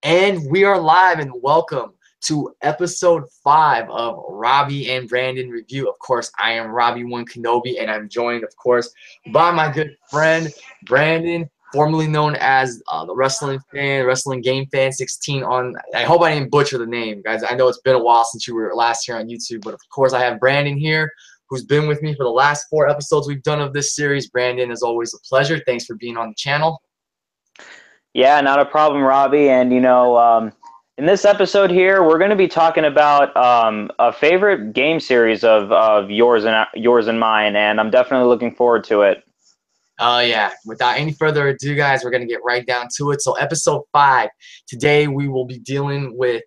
And we are live, and welcome to episode 5 of Robbie and Brandon Review. Of course, I am Robbie One Kenobi, and I'm joined, of course, by my good friend Brandon, formerly known as the Wrestling Game Fan 16 on. I hope I didn't butcher the name, guys. I know it's been a while since you were last here on YouTube, but of course, I have Brandon here, who's been with me for the last 4 episodes we've done of this series. Brandon, is always a pleasure. Thanks for being on the channel. Yeah, not a problem, Robbie. And in this episode here, we're going to be talking about a favorite game series of yours and mine, and I'm definitely looking forward to it. Oh, yeah. Without any further ado, guys, we're going to get right down to it. So episode 5, today we will be dealing with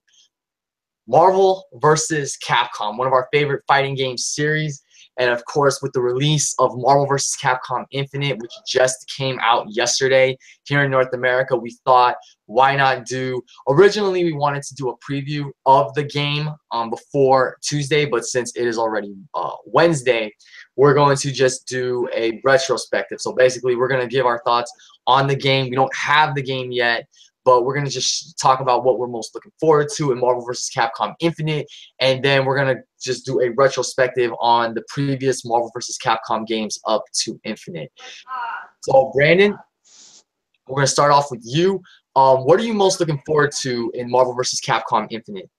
Marvel versus Capcom, one of our favorite fighting game series. And of course, with the release of Marvel vs. Capcom Infinite, which just came out yesterday here in North America, we thought, why not do, originally we wanted to do a preview of the game before Tuesday, but since it is already Wednesday, we're going to just do a retrospective. So basically, we're going to give our thoughts on the game. We don't have the game yet, but we're going to just talk about what we're most looking forward to in Marvel vs. Capcom Infinite, and then we're going to just do a retrospective on the previous Marvel vs. Capcom games up to Infinite. So, Brandon, we're going to start off with you. What are you most looking forward to in Marvel vs. Capcom Infinite?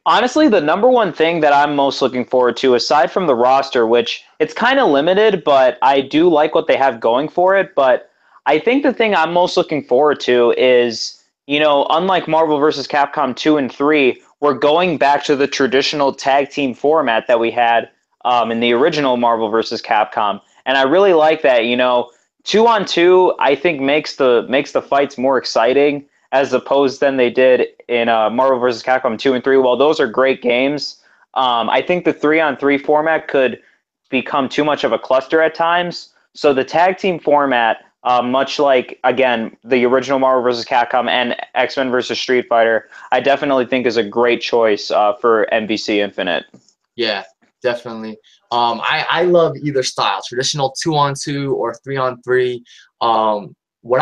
Honestly, the number one thing that I'm most looking forward to, aside from the roster, which it's kind of limited, but I do like what they have going for it, but I think the thing I'm most looking forward to is, unlike Marvel vs. Capcom 2 and 3, we're going back to the traditional tag team format that we had in the original Marvel vs. Capcom. And I really like that, 2-on-2, I think makes the fights more exciting as opposed than they did in Marvel vs. Capcom 2 and 3. While those are great games, I think the 3-on-3 format could become too much of a cluster at times. So the tag team format, much like, again, the original Marvel vs. Capcom and X-Men vs. Street Fighter, I definitely think is a great choice for MVC Infinite. Yeah, definitely. I love either style, traditional 2-on-2 or 3-on-3. What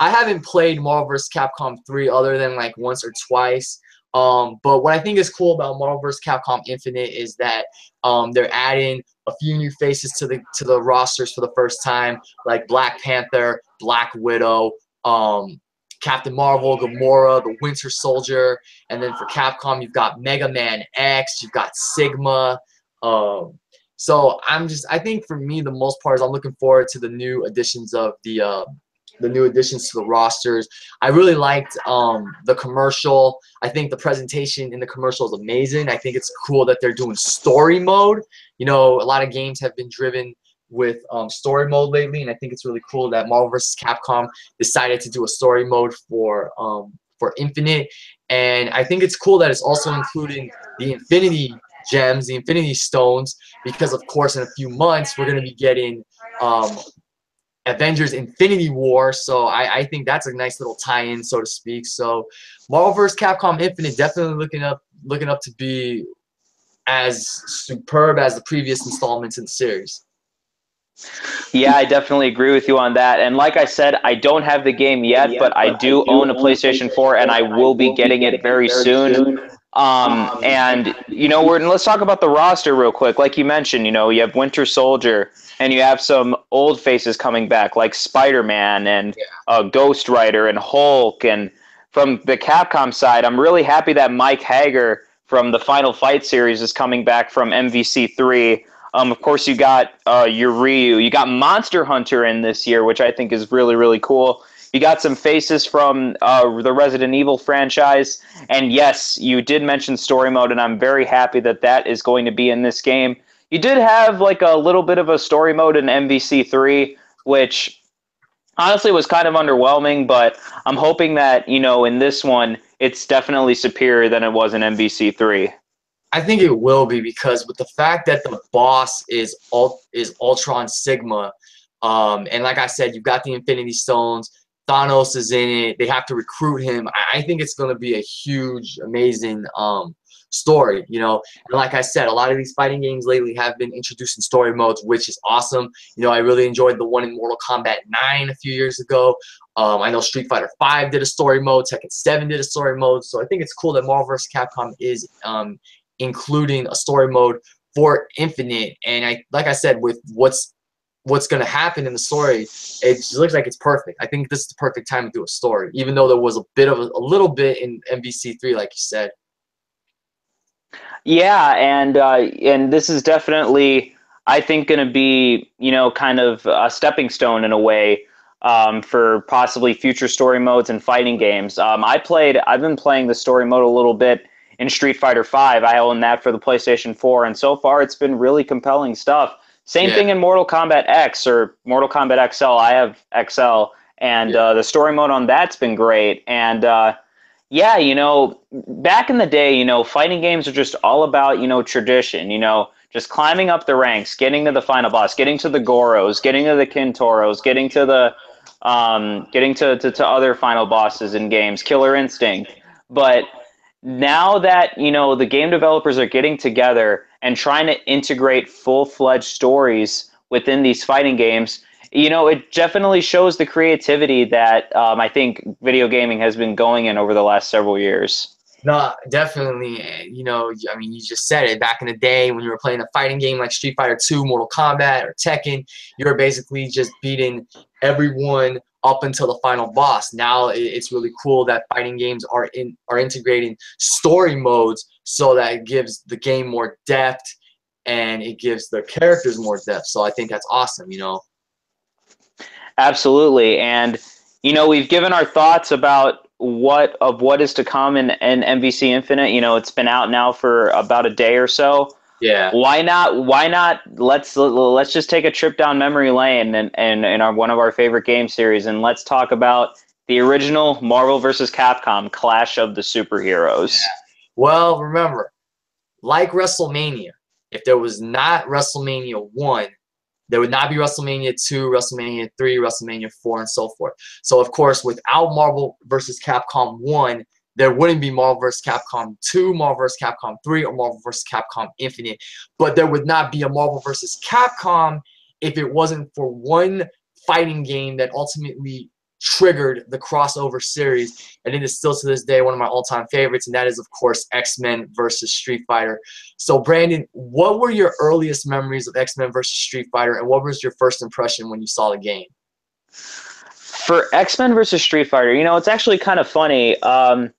I haven't played Marvel vs. Capcom 3 other than like once or twice. But what I think is cool about Marvel vs. Capcom Infinite is that they're adding a few new faces to the rosters for the first time, like Black Panther, Black Widow, Captain Marvel, Gamora, the Winter Soldier, and then for Capcom, you've got Mega Man X, you've got Sigma. So I think for me, the most part is I'm looking forward to the new additions of the new additions to the rosters. I really liked the commercial. I think the presentation in the commercial is amazing. I think it's cool that they're doing story mode. A lot of games have been driven with story mode lately, and I think it's really cool that Marvel vs. Capcom decided to do a story mode for Infinite. And I think it's cool that it's also including the Infinity Gems, the Infinity Stones, because of course in a few months we're going to be getting Avengers Infinity War, so I think that's a nice little tie-in, so to speak. So Marvel vs. Capcom Infinite definitely looking up to be as superb as the previous installments in the series. Yeah, I definitely agree with you on that. And like I said, I don't have the game yet, but I do own a PlayStation 4, and I will be getting it very soon. Let's talk about the roster real quick. Like you mentioned, you have Winter Soldier, and you have some old faces coming back, like Spider-Man and Ghost Rider and Hulk. And from the Capcom side, I'm really happy that Mike Hager from the Final Fight series is coming back from MVC3. Of course, you got your Ryu. You got Monster Hunter in this year, which I think is really, really cool. You got some faces from the Resident Evil franchise. And yes, you did mention story mode, and I'm very happy that that is going to be in this game. You did have like a little bit of a story mode in MVC3, which honestly was kind of underwhelming, but I'm hoping that, in this one, it's definitely superior than it was in MVC3. I think it will be, because with the fact that the boss is Ultron Sigma, and like I said, you've got the Infinity Stones, Thanos is in it, they have to recruit him. I think it's going to be a huge, amazing story, you know. And like I said, a lot of these fighting games lately have been introducing story modes, which is awesome. You know, I really enjoyed the one in Mortal Kombat 9 a few years ago. I know Street Fighter 5 did a story mode, Tekken 7 did a story mode, so I think it's cool that Marvel vs. Capcom is including a story mode for Infinite. And like I said, with what's going to happen in the story, it just looks like it's perfect. I think this is the perfect time to do a story, even though there was a little bit in MVC3, like you said. Yeah, and this is definitely, I think, going to be, you know, kind of a stepping stone in a way, for possibly future story modes and fighting games. I've been playing the story mode a little bit in Street Fighter 5. I own that for the PlayStation 4, and so far it's been really compelling stuff. Same Yeah. thing in Mortal Kombat X or Mortal Kombat XL. I have XL, and the story mode on that's been great. And yeah, you know, back in the day, you know, fighting games are just all about, you know, tradition, you know, just climbing up the ranks, getting to the final boss, getting to the Goros, getting to the Kintoros, getting to the getting to other final bosses in games, Killer Instinct. But now that, you know, the game developers are getting together and trying to integrate full-fledged stories within these fighting games, you know, it definitely shows the creativity that I think video gaming has been going in over the last several years. No, definitely. You know, I mean, you just said it. Back in the day when you were playing a fighting game like Street Fighter 2, Mortal Kombat, or Tekken, you were basically just beating everyone up until the final boss. Now it's really cool that fighting games are integrating story modes, so that it gives the game more depth and it gives the characters more depth. So I think that's awesome, you know. Absolutely. And, you know, we've given our thoughts about what is to come in MVC Infinite. You know, it's been out now for about a day or so. Yeah. Why not let's just take a trip down memory lane and in our one of our favorite game series, and let's talk about the original Marvel vs. Capcom Clash of the Superheroes. Yeah. Well, remember, like WrestleMania, if there was not WrestleMania 1, there would not be WrestleMania 2, WrestleMania 3, WrestleMania 4, and so forth. So, of course, without Marvel vs. Capcom 1, there wouldn't be Marvel vs. Capcom 2, Marvel vs. Capcom 3, or Marvel vs. Capcom Infinite. But there would not be a Marvel vs. Capcom if it wasn't for one fighting game that ultimately triggered the crossover series, and it is still to this day one of my all-time favorites, and that is, of course, X-Men versus Street Fighter. So, Brandon, what were your earliest memories of X-Men versus Street Fighter, and what was your first impression when you saw the game? For X-Men versus Street Fighter, you know, it's actually kind of funny. I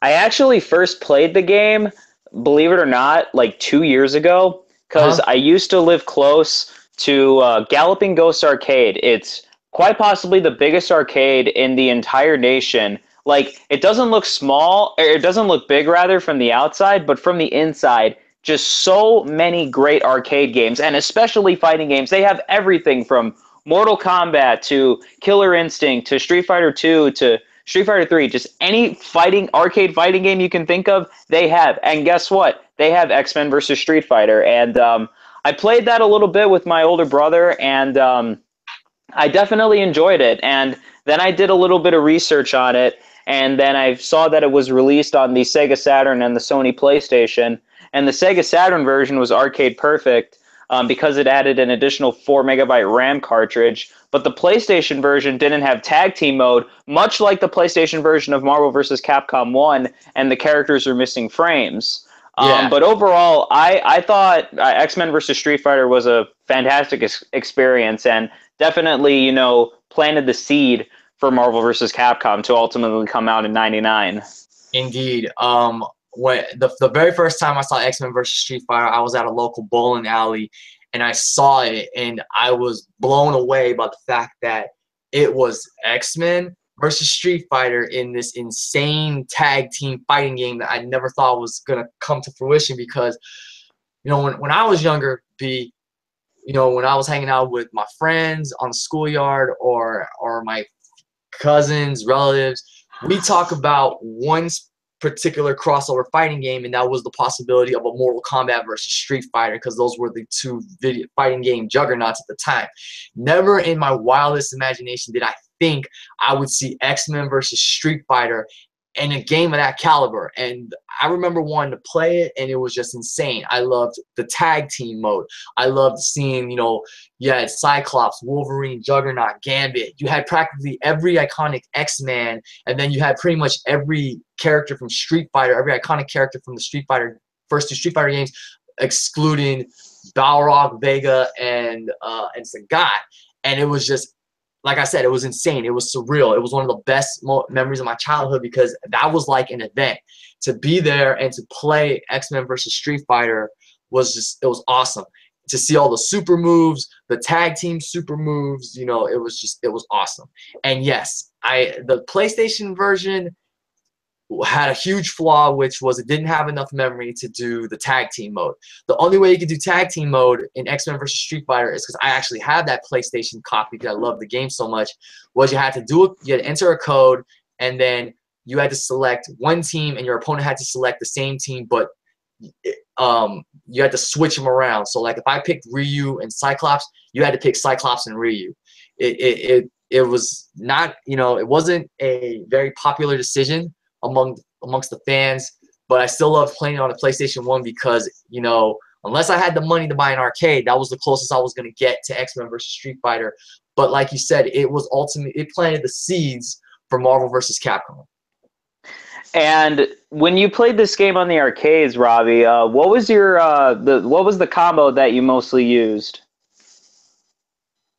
actually first played the game, believe it or not, like 2 years ago, because I used to live close to Galloping Ghost Arcade. It's quite possibly the biggest arcade in the entire nation. Like, it doesn't look small, or it doesn't look big, rather, from the outside, but from the inside, just so many great arcade games, and especially fighting games. They have everything from Mortal Kombat to Killer Instinct to Street Fighter 2 to Street Fighter 3. Just any arcade fighting game you can think of, they have. And guess what? They have X-Men versus Street Fighter. And I played that a little bit with my older brother, and I definitely enjoyed it. And then I did a little bit of research on it, and then I saw that it was released on the Sega Saturn and the Sony PlayStation. And the Sega Saturn version was arcade perfect because it added an additional 4 MB RAM cartridge. But the PlayStation version didn't have tag team mode, much like the PlayStation version of Marvel vs. Capcom 1, and the characters are missing frames. Yeah. But overall, I thought X-Men versus Street Fighter was a fantastic experience, and definitely, you know, planted the seed for Marvel vs. Capcom to ultimately come out in '99. Indeed. When the very first time I saw X-Men versus Street Fighter, I was at a local bowling alley, and I saw it, and I was blown away by the fact that it was X-Men versus Street Fighter in this insane tag team fighting game that I never thought was gonna come to fruition. Because, you know, when I was younger, you know, when I was hanging out with my friends on the schoolyard or my cousins, relatives, we talk about one particular crossover fighting game, and that was the possibility of a Mortal Kombat versus Street Fighter, because those were the two fighting game juggernauts at the time. Never in my wildest imagination did I think I would see X-Men versus Street Fighter in a game of that caliber. And I remember wanting to play it, and it was just insane. I loved the tag team mode. I loved seeing, you know, you had Cyclops, Wolverine, Juggernaut, Gambit. You had practically every iconic X-Man, and then you had pretty much every character from Street Fighter, every iconic character from the Street Fighter, first two Street Fighter games, excluding Balrog, Vega, and Sagat. And it was just, like I said, it was insane. It was surreal. It was one of the best memories of my childhood because that was like an event. To be there and to play X-Men versus Street Fighter was just, it was awesome. To see all the super moves, the tag team super moves, you know, it was awesome. And yes, the PlayStation version had a huge flaw, which was it didn't have enough memory to do the tag team mode. The only way you could do tag team mode in X-Men vs. Street Fighter is because I actually have that PlayStation copy because I love the game so much, was you had to do it, you had to enter a code, and then you had to select one team and your opponent had to select the same team, but you had to switch them around. So like if I picked Ryu and Cyclops, you had to pick Cyclops and Ryu. It was not, you know, it wasn't a very popular decision amongst the fans, but I still love playing on the PlayStation 1 because, you know, unless I had the money to buy an arcade, that was the closest I was going to get to X-Men vs. Street Fighter. But like you said, it was ultimately, it planted the seeds for Marvel vs. Capcom. And when you played this game on the arcades, Robbie, what was your what was the combo that you mostly used?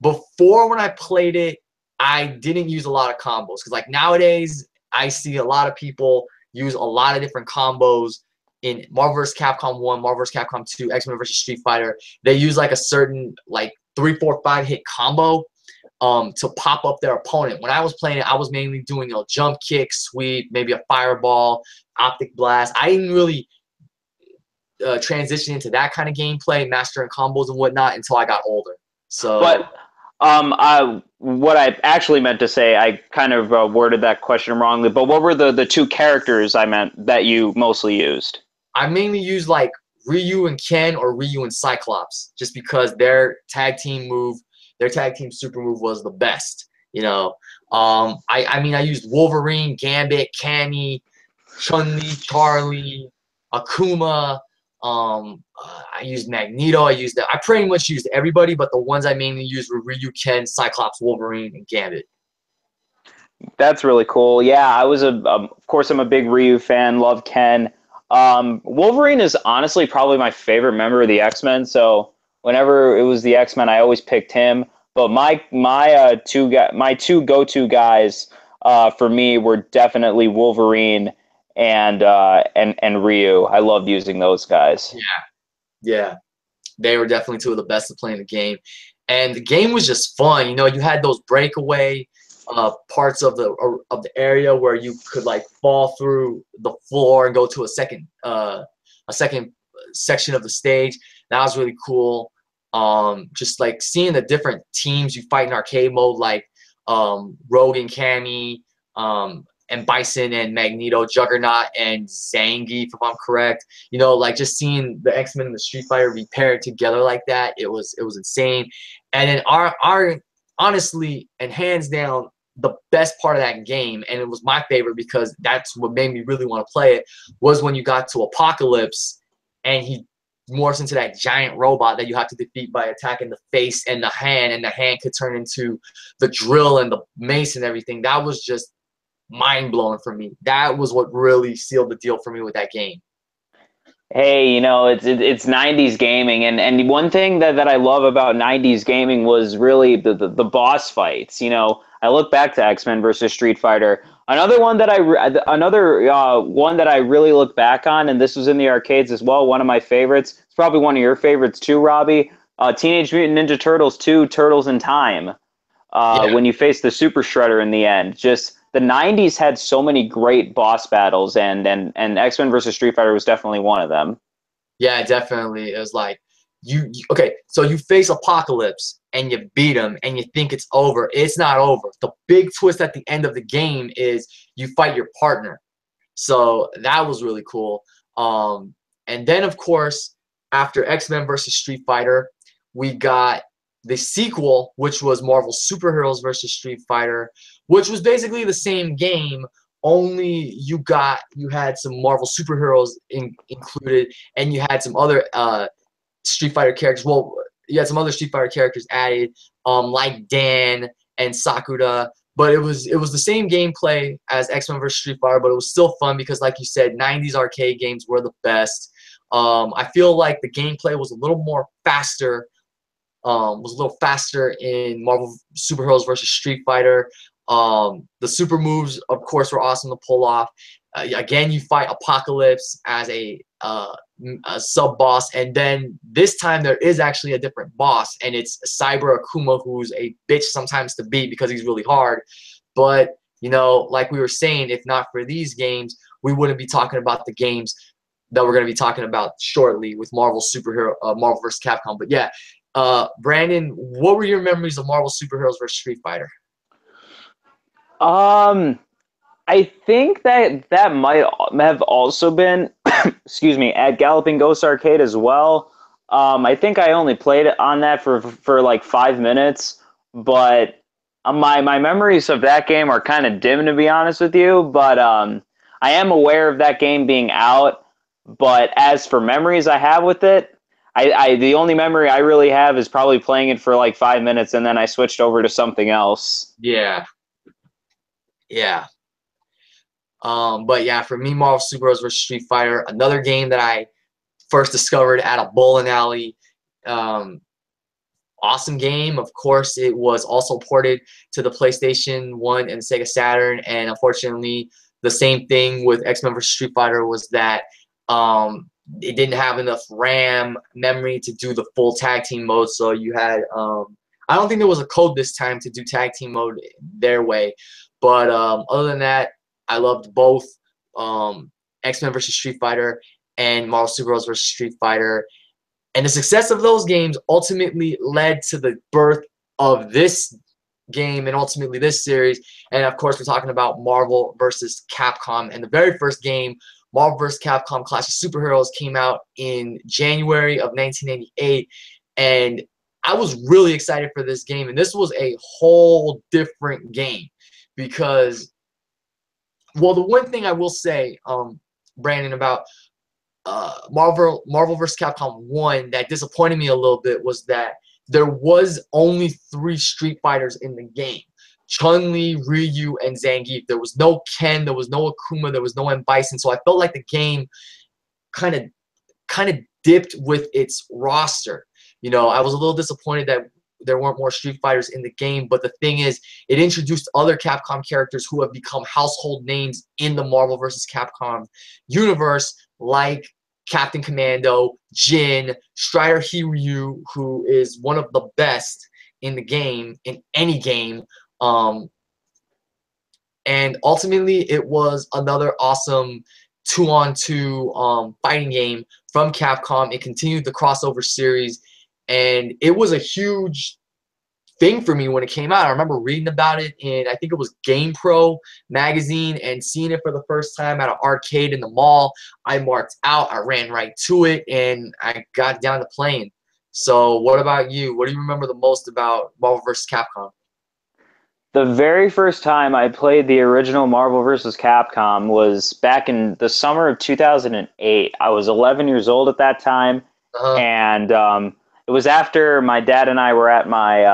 Before, when I played it, I didn't use a lot of combos because like nowadays I see a lot of people use a lot of different combos in Marvel vs. Capcom 1, Marvel vs. Capcom 2, X-Men vs. Street Fighter. They use like a certain like 3, 4, 5 hit combo to pop up their opponent. When I was playing it, I was mainly doing a jump kick, sweep, maybe a fireball, optic blast. I didn't really transition into that kind of gameplay, mastering combos and whatnot until I got older. So, but what I actually meant to say, I kind of worded that question wrongly. But what were the two characters I meant that you mostly used? I mainly use like Ryu and Ken or Ryu and Cyclops, just because their tag team super move was the best. You know, I mean, I used Wolverine, Gambit, Cammy, Chun-Li, Charlie, Akuma. I used Magneto. I pretty much used everybody, but the ones I mainly used were Ryu, Ken, Cyclops, Wolverine, and Gambit. That's really cool. Yeah, I was of course I'm a big Ryu fan. Love Ken. Wolverine is honestly probably my favorite member of the X-Men. So whenever it was the X-Men, I always picked him. But my two go-to guys for me were definitely Wolverine and Ryu. I loved using those guys. Yeah, they were definitely two of the best to play in the game, and the game was just fun. You know, you had those breakaway parts of the area where you could like fall through the floor and go to a second section of the stage. That was really cool. Just like seeing the different teams you fight in arcade mode, like Rogue and Cammy, and Bison and Magneto, Juggernaut and Zangief, if I'm correct. You know, like just seeing the X-Men and the Street Fighter be paired together like that, it was insane. And then our honestly and hands down the best part of that game, and it was my favorite because that's what made me really want to play it, was when you got to Apocalypse and he morphs into that giant robot that you have to defeat by attacking the face and the hand could turn into the drill and the mace and everything. That was just mind-blowing for me. That was what really sealed the deal for me with that game. Hey, you know, it's 90s gaming, and one thing that I love about 90s gaming was really the boss fights. You know, I look back to X-Men versus Street Fighter. Another one that I really look back on, and this was in the arcades as well, one of my favorites. It's probably one of your favorites too, Robbie. Teenage Mutant Ninja Turtles 2, Turtles in Time. When you face the Super Shredder in the end. Just the 90s had so many great boss battles, and X-Men versus Street Fighter was definitely one of them. Yeah, definitely. It was like, okay, so you face Apocalypse, and you beat him, and you think it's over. It's not over. The big twist at the end of the game is you fight your partner. So that was really cool. And then, of course, after X-Men versus Street Fighter, we got the sequel, which was Marvel Superheroes versus Street Fighter, which was basically the same game, only you had some Marvel superheroes included, and you had some other Street Fighter characters. Well, you had some other Street Fighter characters added, like Dan and Sakura. But it was the same gameplay as X-Men vs. Street Fighter, but it was still fun because, like you said, 90s arcade games were the best. I feel like the gameplay was a little more faster. Was a little faster in Marvel Superheroes versus Street Fighter. The super moves, of course, were awesome to pull off. Again, you fight Apocalypse as a sub boss, and then this time there is actually a different boss, and it's Cyber Akuma, who's a bitch sometimes to beat because he's really hard. But you know, like we were saying, if not for these games, we wouldn't be talking about the games that we're going to be talking about shortly with Marvel vs. Capcom. But yeah, Brandon, what were your memories of Marvel Superheroes versus Street Fighter? I think that might have also been, excuse me, at Galloping Ghost Arcade as well. I think I only played on that for like 5 minutes, but my memories of that game are kind of dim, to be honest with you. But I am aware of that game being out. But as for memories I have with it, the only memory I really have is probably playing it for like 5 minutes, and then I switched over to something else. Yeah, yeah. But yeah, for me, Marvel Superheroes vs. Street Fighter, another game that I first discovered at a bowling alley. Awesome game. Of course, it was also ported to the PlayStation 1 and Sega Saturn, and unfortunately, the same thing with X-Men vs. Street Fighter was that it didn't have enough RAM memory to do the full tag team mode, so you had I don't think there was a code this time to do tag team mode their way, but other than that, I loved both X-Men vs. Street Fighter and Marvel Superheroes vs. Street Fighter. And the success of those games ultimately led to the birth of this game and ultimately this series. And of course, we're talking about Marvel vs. Capcom. And the very first game, Marvel vs. Capcom Clash of Superheroes, came out in January of 1988. And I was really excited for this game. And this was a whole different game because, well, the one thing I will say, Brandon, about Marvel vs. Capcom 1 that disappointed me a little bit was that there was only 3 Street Fighters in the game. Chun-Li, Ryu, and Zangief. There was no Ken, there was no Akuma, there was no M. Bison, so I felt like the game kind of dipped with its roster. You know, I was a little disappointed that there weren't more Street Fighters in the game, but the thing is, it introduced other Capcom characters who have become household names in the Marvel vs. Capcom universe, like Captain Commando, Jin, Strider Hiryu, who is one of the best in the game, in any game. And ultimately, it was another awesome 2-on-2 fighting game from Capcom. It continued the crossover series, and it was a huge thing for me when it came out. I remember reading about it in, I think it was GamePro magazine, and seeing it for the first time at an arcade in the mall. I marked out, I ran right to it, and I got down to playing. So what about you? What do you remember the most about Marvel vs. Capcom? The very first time I played the original Marvel vs. Capcom was back in the summer of 2008. I was 11 years old at that time, Uh-huh. and it was after my dad and I were at my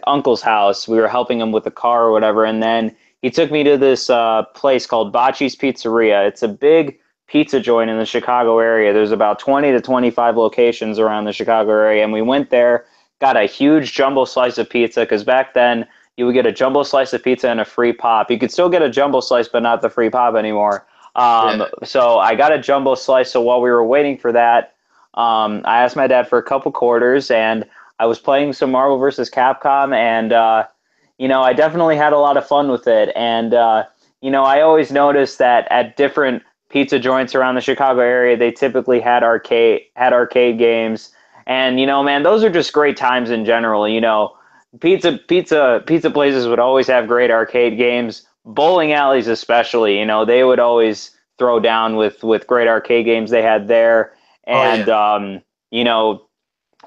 uncle's house. We were helping him with the car or whatever, and then he took me to this place called Bocce's Pizzeria. It's a big pizza joint in the Chicago area. There's about 20 to 25 locations around the Chicago area, and we went there, got a huge jumbo slice of pizza, because back then you would get a jumbo slice of pizza and a free pop. You could still get a jumbo slice, but not the free pop anymore. Yeah. So I got a jumbo slice. So while we were waiting for that, I asked my dad for a couple quarters, and I was playing some Marvel vs. Capcom, and I definitely had a lot of fun with it. And I always noticed that at different pizza joints around the Chicago area, they typically had arcade games. And man, those are just great times in general. Pizza places would always have great arcade games. Bowling alleys, especially, they would always throw down with great arcade games they had there. Oh And yeah.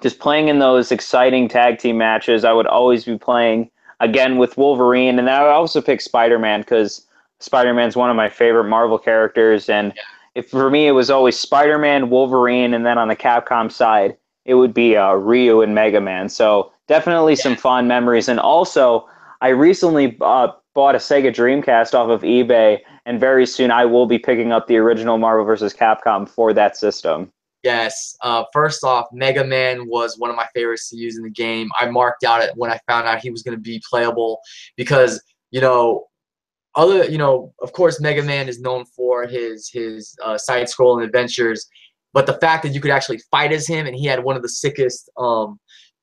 just playing in those exciting tag team matches, I would always be playing again with Wolverine, and then I would also pick Spider-Man because Spider-Man's one of my favorite Marvel characters, and if for me it was always Spider-Man, Wolverine, and then on the Capcom side it would be Ryu and Mega Man. So definitely some fond memories, and also I recently bought a Sega Dreamcast off of eBay, and very soon I will be picking up the original Marvel vs. Capcom for that system. Yes. First off, Mega Man was one of my favorites to use in the game. I marked out it when I found out he was going to be playable because, of course, Mega Man is known for his side-scrolling adventures, but the fact that you could actually fight as him and he had one of the sickest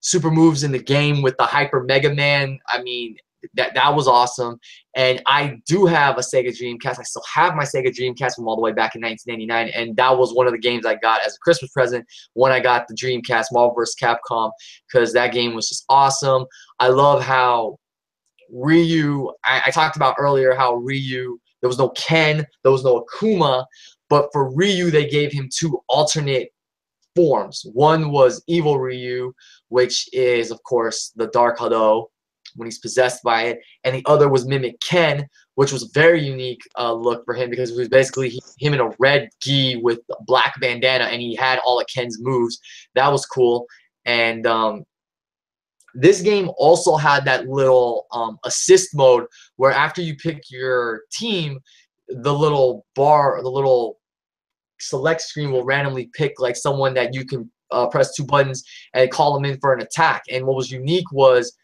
super moves in the game with the Hyper Mega Man, I mean, that was awesome. And I do have a Sega Dreamcast. I still have my Sega Dreamcast from all the way back in 1999, and that was one of the games I got as a Christmas present when I got the Dreamcast, Marvel vs. Capcom, because that game was just awesome. I love how Ryu, I talked about earlier how Ryu, there was no Ken, there was no Akuma, but for Ryu, they gave him two alternate forms. One was Evil Ryu, which is, of course, the Dark Hado when he's possessed by it, and the other was Mimic Ken, which was a very unique look for him because it was basically him in a red gi with a black bandana, and he had all of Ken's moves. That was cool. And this game also had that little assist mode where after you pick your team, the little bar, the little select screen will randomly pick like someone that you can press two buttons and call them in for an attack. And what was unique was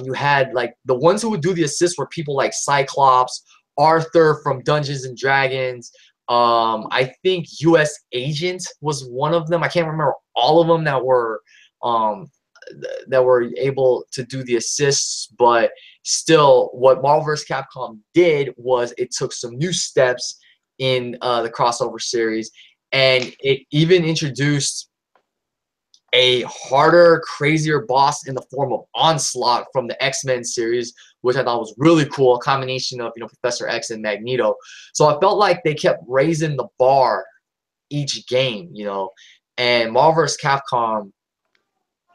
you had like the ones who would do the assists were people like Cyclops, Arthur from Dungeons and Dragons. I think U.S. Agent was one of them. I can't remember all of them that were able to do the assists, but still, what Marvel vs. Capcom did was it took some new steps in the crossover series, and it even introduced a harder, crazier boss in the form of Onslaught from the X-Men series, which I thought was really cool, a combination of Professor X and Magneto. So I felt like they kept raising the bar each game, and Marvel vs. Capcom,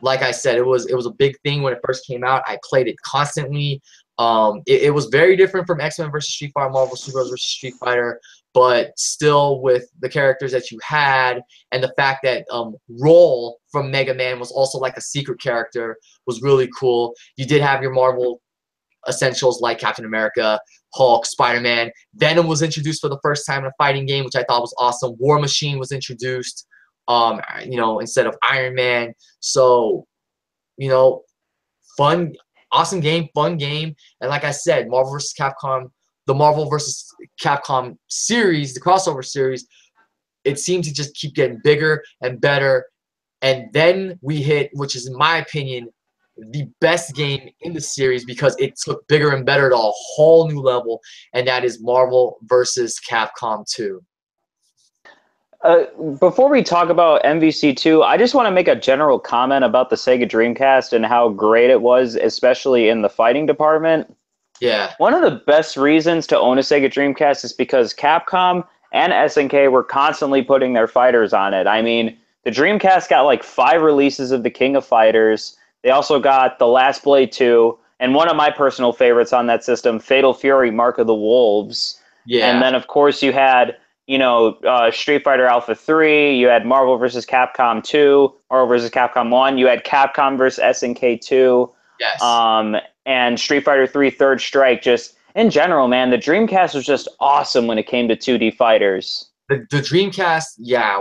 like I said, it was a big thing when it first came out. I played it constantly. It was very different from X-Men versus Street Fighter, Marvel Super Heroes versus Street Fighter, but still with the characters that you had and the fact that Roll from Mega Man was also like a secret character was really cool. You did have your Marvel essentials like Captain America, Hulk, Spider-Man. Venom was introduced for the first time in a fighting game, which I thought was awesome. War Machine was introduced. Instead of Iron Man. So, fun, awesome game, fun game. And like I said, Marvel vs. Capcom, the Marvel vs. Capcom series, the crossover series, it seemed to just keep getting bigger and better. And then we hit, which is in my opinion, the best game in the series because it took bigger and better to a whole new level, and that is Marvel vs. Capcom 2. Before we talk about MVC2, I just want to make a general comment about the Sega Dreamcast and how great it was, especially in the fighting department. Yeah. One of the best reasons to own a Sega Dreamcast is because Capcom and SNK were constantly putting their fighters on it. I mean, the Dreamcast got like 5 releases of the King of Fighters. They also got The Last Blade 2, and one of my personal favorites on that system, Fatal Fury Mark of the Wolves. Yeah. And then, of course, you had Street Fighter Alpha 3, you had Marvel vs. Capcom 2, Marvel vs. Capcom 1, you had Capcom vs. SNK 2, Yes. and Street Fighter 3 Third Strike. Just in general, man, the Dreamcast was just awesome when it came to 2D fighters. The Dreamcast,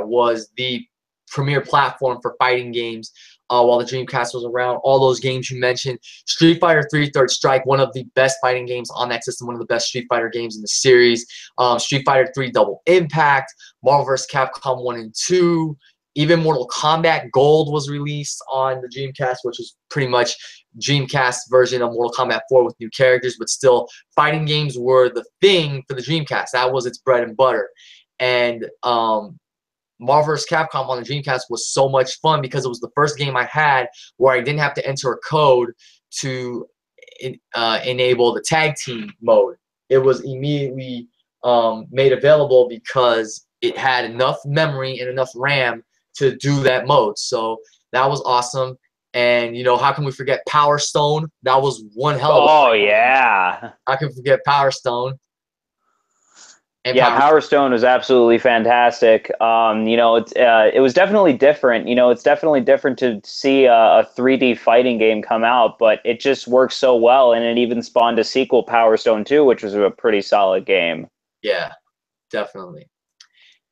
was the premier platform for fighting games while the Dreamcast was around. All those games you mentioned, Street Fighter 3 Third Strike, one of the best fighting games on that system, one of the best Street Fighter games in the series. Street Fighter 3 Double Impact, Marvel vs. Capcom 1 and 2, even Mortal Kombat Gold was released on the Dreamcast, which was pretty much Dreamcast version of Mortal Kombat 4 with new characters, but still, fighting games were the thing for the Dreamcast. That was its bread and butter. And Marvel vs. Capcom on the Dreamcast was so much fun because it was the first game I had where I didn't have to enter a code to enable the tag team mode. It was immediately made available because it had enough memory and enough RAM to do that mode. So that was awesome. And you know, how can we forget Power Stone? That was one hell of a Oh fight. yeah. I can forget Power Stone and Yeah, Power. Power Stone was absolutely fantastic. It was definitely different. It's definitely different to see a 3D fighting game come out, but it just works so well, and it even spawned a sequel, Power Stone 2, which was a pretty solid game. Yeah, definitely.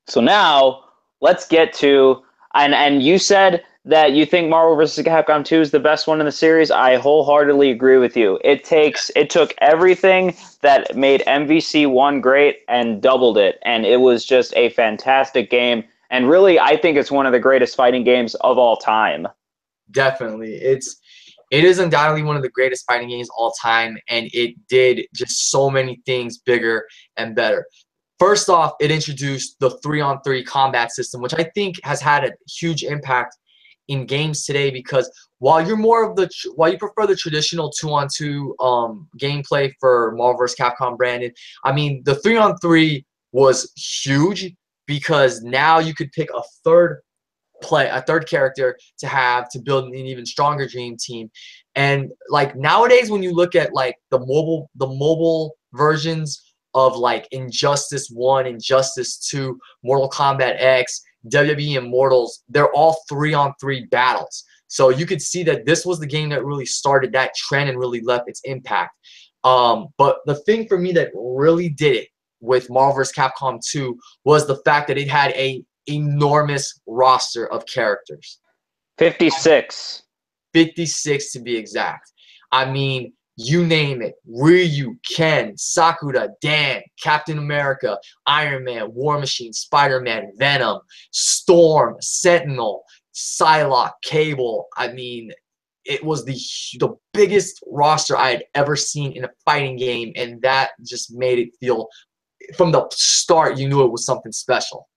So now let's get to and you said that you think Marvel vs. Capcom 2 is the best one in the series. I wholeheartedly agree with you. It took everything that made MVC 1 great and doubled it, and it was just a fantastic game. And really, I think it's one of the greatest fighting games of all time. Definitely. It is undoubtedly one of the greatest fighting games of all time, and it did just so many things bigger and better. First off, it introduced the 3-on-3 combat system, which I think has had a huge impact in games today, because while you prefer the traditional 2-on-2 gameplay for Marvel vs. Capcom Brandon, I mean the 3-on-3 was huge, because now you could pick a third character to build an even stronger dream team. And like nowadays, when you look at like the mobile versions of like Injustice 1, Injustice 2, Mortal Kombat X, WWE Immortals, they're all 3-on-3 battles. So you could see that this was the game that really started that trend and really left its impact. But the thing for me that really did it with Marvel vs. Capcom 2 was the fact that it had a enormous roster of characters. 56. 56 to be exact. I mean, you name it. Ryu, Ken, Sakura, Dan, Captain America, Iron Man, War Machine, Spider-Man, Venom, Storm, Sentinel, Psylocke, Cable. I mean, it was the biggest roster I had ever seen in a fighting game, and that just made it feel, from the start, you knew it was something special.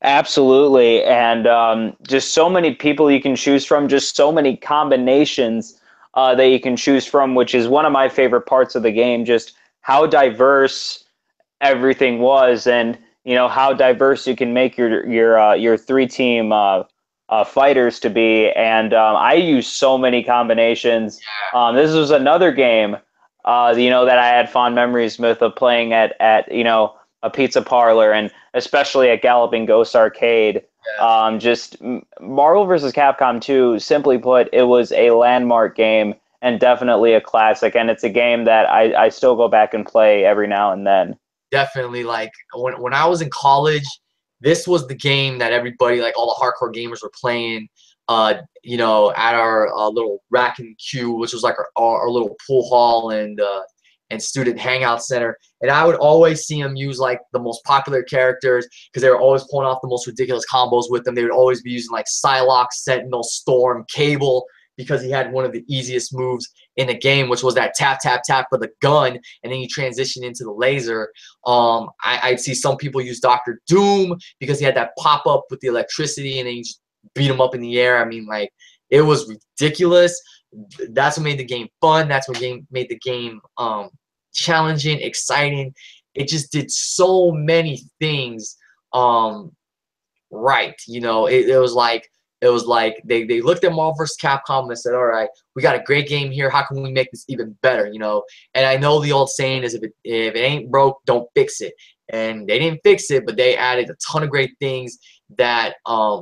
Absolutely. And just so many people you can choose from, just so many combinations that you can choose from, which is one of my favorite parts of the game, just how diverse everything was, and how diverse you can make your 3 team fighters to be. And I use so many combinations. This was another game that I had fond memories with, of playing at a pizza parlor, and especially at Galloping Ghost Arcade. Just Marvel vs. Capcom 2, simply put, it was a landmark game and definitely a classic, and it's a game that I still go back and play every now and then. Definitely, like when I was in college, this was the game that everybody, like all the hardcore gamers, were playing. At our little rack and queue, which was like our little pool hall and student hangout center. And I would always see them use like the most popular characters, because they were always pulling off the most ridiculous combos with them. They would always be using like Psylocke, Sentinel, Storm, Cable, because he had one of the easiest moves in the game, which was that tap, tap, tap for the gun, and then you transition into the laser. I'd see some people use Dr. Doom because he had that pop up with the electricity, and then you just beat him up in the air. I mean, like, it was ridiculous. That's what made the game fun. That's what made the game challenging, exciting. It just did so many things right. It was like they looked at Marvel vs. Capcom and said, all right, we got a great game here. How can we make this even better? And I know the old saying is, if it ain't broke, don't fix it. And they didn't fix it, but they added a ton of great things that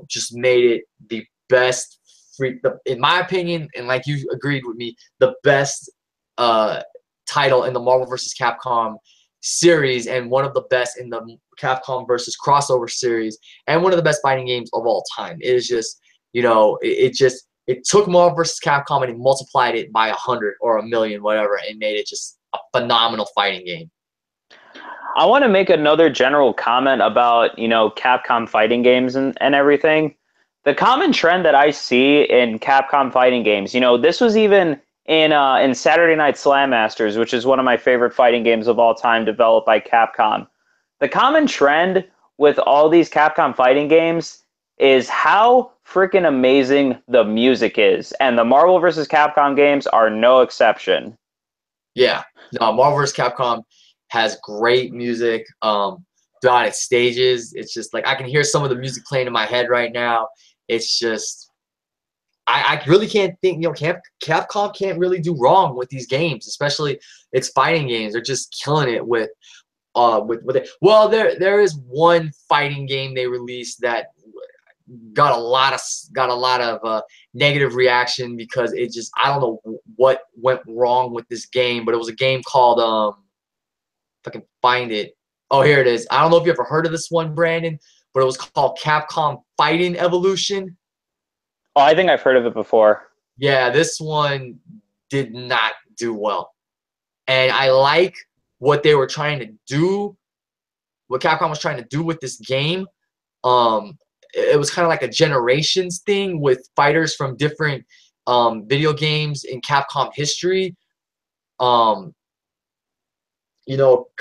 just made it the best, in my opinion, and like you agreed with me, the best title in the Marvel vs. Capcom series, and one of the best in the Capcom versus crossover series, and one of the best fighting games of all time. It is just, it took Marvel vs. Capcom and it multiplied it by 100 or 1,000,000, whatever, and made it just a phenomenal fighting game. I want to make another general comment about, Capcom fighting games and everything. The common trend that I see in Capcom fighting games, this was even in Saturday Night Slam Masters, which is one of my favorite fighting games of all time, developed by Capcom. The common trend with all these Capcom fighting games is how freaking amazing the music is, and the Marvel vs. Capcom games are no exception. Yeah, no, Marvel vs. Capcom has great music throughout its stages. It's just like I can hear some of the music playing in my head right now. It's just I really can't think, Capcom can't really do wrong with these games, especially its fighting games. They're just killing it with it. Well, there is one fighting game they released that got a lot of negative reaction because it just, I don't know what went wrong with this game, but it was a game called if I can find it. Oh, here it is. I don't know if you ever heard of this one, Brandon, but it was called Capcom Fighting Evolution. Oh, I think I've heard of it before. Yeah, this one did not do well. And I like what they were trying to do, what Capcom was trying to do with this game. It was kind of like a generations thing with fighters from different video games in Capcom history. Kind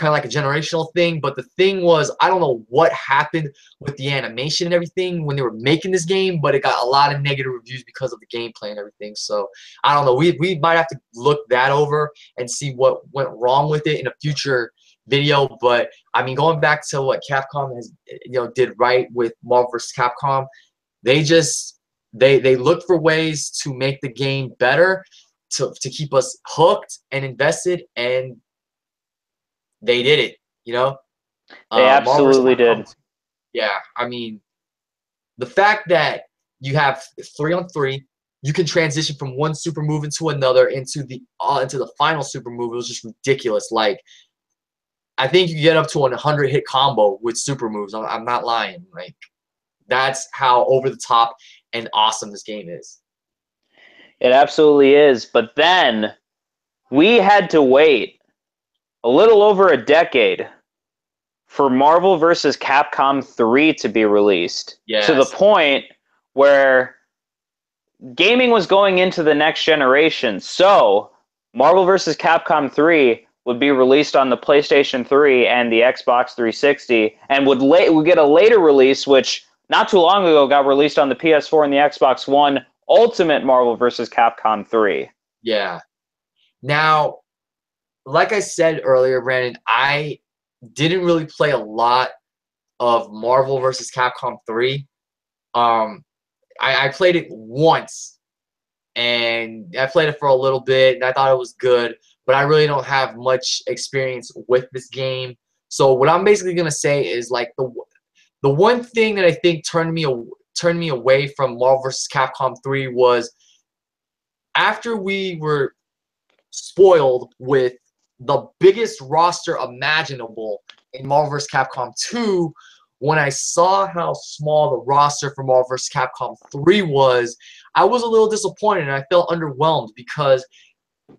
of like a generational thing. But the thing was, I don't know what happened with the animation and everything when they were making this game, but it got a lot of negative reviews because of the gameplay and everything. So I don't know. We might have to look that over and see what went wrong with it in a future video. But I mean, going back to what Capcom has did right with Marvel vs. Capcom, they just they looked for ways to make the game better, to keep us hooked and invested, and they did it, They Marvel vs. absolutely Capcom did. 2. Yeah, I mean, the fact that you have 3-on-3, you can transition from one super move into another into the final super move. It was just ridiculous. Like, I think you get up to a 100-hit combo with super moves. I'm not lying. Like, that's how over the top and awesome this game is. It absolutely is. But then we had to wait a little over a decade for Marvel vs. Capcom 3 to be released, to the Yes. point where gaming was going into the next generation. So Marvel vs. Capcom 3 would be released on the PlayStation 3 and the Xbox 360, and would get a later release, which not too long ago got released on the PS4 and the Xbox One, Ultimate Marvel vs. Capcom 3. Yeah. Now, like I said earlier, Brandon, I didn't really play a lot of Marvel vs. Capcom 3. I played it once, and I played it for a little bit, and I thought it was good, but I really don't have much experience with this game. So what I'm basically gonna say is, like, the one thing that I think turned me away from Marvel vs. Capcom 3 was after we were spoiled with the biggest roster imaginable in Marvel vs. Capcom 2. When I saw how small the roster for Marvel vs. Capcom 3 was, I was a little disappointed and I felt underwhelmed because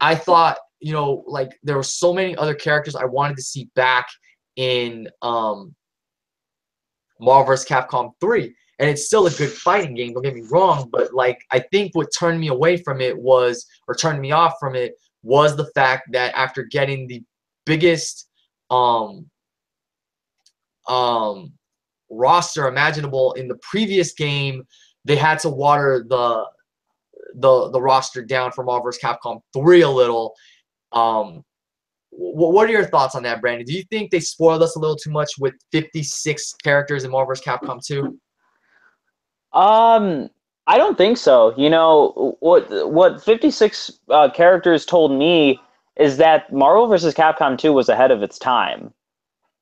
I thought, like, there were so many other characters I wanted to see back in Marvel vs. Capcom 3. And it's still a good fighting game, don't get me wrong, but, like, I think what turned me away from it turned me off from it, was the fact that after getting the biggest roster imaginable in the previous game, they had to water the roster down for Marvel vs. Capcom 3 a little. What are your thoughts on that, Brandon? Do you think they spoiled us a little too much with 56 characters in Marvel vs. Capcom 2? I don't think so. What 56 characters told me is that Marvel vs. Capcom 2 was ahead of its time.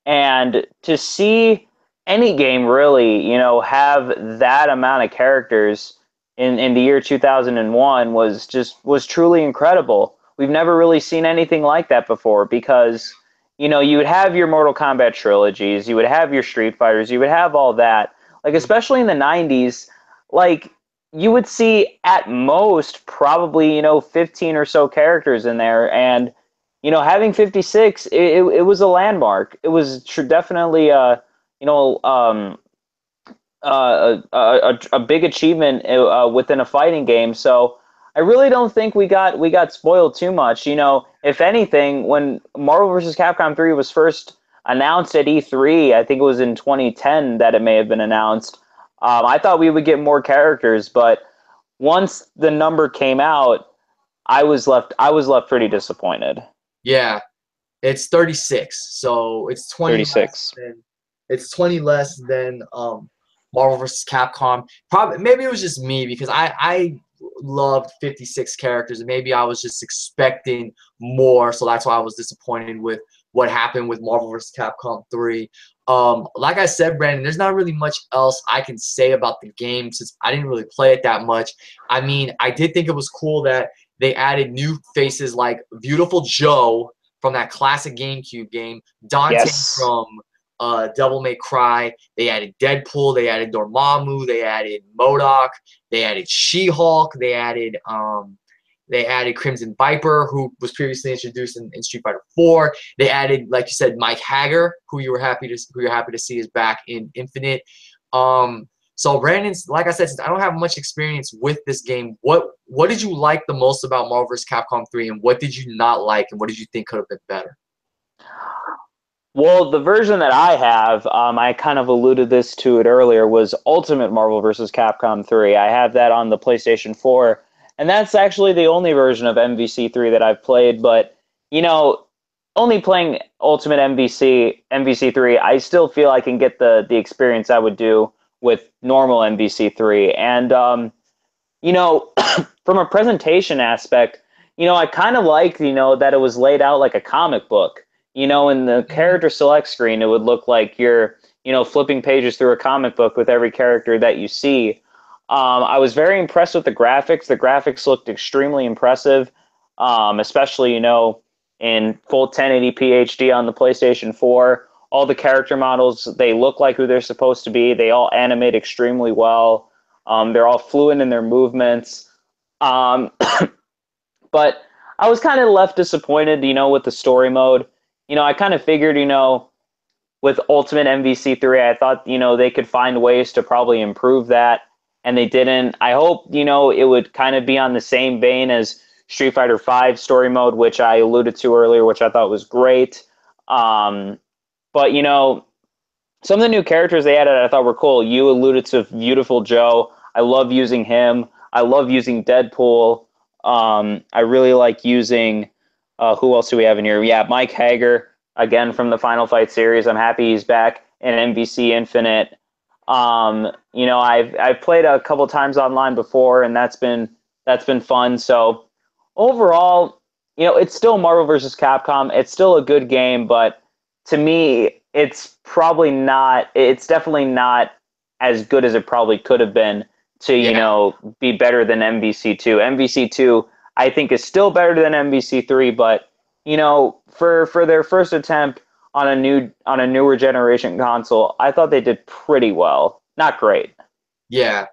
And to see any game really, have that amount of characters in the year 2001 was truly incredible. We've never really seen anything like that before because, you would have your Mortal Kombat trilogies, you would have your Street Fighters, you would have all that. Like, especially in the 90s, like, you would see at most probably, 15 or so characters in there. And, having 56, it was a landmark. It was definitely a big achievement within a fighting game. So I really don't think we got spoiled too much. If anything, when Marvel vs. Capcom 3 was first announced at E3, I think it was in 2010 that it may have been announced. I thought we would get more characters, but once the number came out, I was left pretty disappointed. Yeah, it's 36, so it's 20 less 36. than Marvel vs. Capcom. Probably, maybe it was just me because I loved 56 characters, and maybe I was just expecting more, so that's why I was disappointed with what happened with Marvel vs. Capcom 3. Like I said, Brandon, there's not really much else I can say about the game since I didn't really play it that much. I mean, I did think it was cool that they added new faces like Beautiful Joe from that classic GameCube game, Dante Yes. from Devil May Cry. They added Deadpool. They added Dormammu. They added MODOK. They added She-Hulk. They added Crimson Viper, who was previously introduced in Street Fighter 4. They added, like you said, Mike Hager, who you're happy to see is back in Infinite. So Brandon's, like I said, since I don't have much experience with this game, what did you like the most about Marvel vs. Capcom 3, and what did you not like, and what did you think could have been better? Well, the version that I have, I kind of alluded to it earlier, was Ultimate Marvel vs. Capcom 3. I have that on the PlayStation 4, and that's actually the only version of MVC3 that I've played. But, you know, only playing Ultimate MVC3, I still feel I can get the experience I would do with normal MVC3. And, you know, from a presentation aspect, you know, I kind of liked, you know, that it was laid out like a comic book. You know, in the character select screen, it would look like you're, you know, flipping pages through a comic book with every character that you see. I was very impressed with the graphics. The graphics looked extremely impressive, especially, you know, in full 1080p HD on the PlayStation 4. All the character models, they look like who they're supposed to be. They all animate extremely well. They're all fluent in their movements. Um, but I was kind of left disappointed, you know, with the story mode. You know, I kind of figured, you know, with Ultimate MVC3, I thought, you know, they could find ways to probably improve that, and they didn't. I hope, you know, it would kind of be on the same vein as Street Fighter V story mode, which I alluded to earlier, which I thought was great. But, you know, some of the new characters they added I thought were cool. You alluded to Beautiful Joe. I love using him. I love using Deadpool. I really like using, who else do we have in here? Yeah, Mike Hager, again from the Final Fight series. I'm happy he's back in MVC Infinite. You know, I've played a couple times online before, and that's been fun. So overall, you know, it's still Marvel vs. Capcom. It's still a good game, but to me, it's definitely not as good as it probably could have been to, you Yeah. know, be better than MVC2. MVC2, I think, is still better than MVC3, but, you know, for their first attempt on a newer generation console, I thought they did pretty well. Not great. Yeah.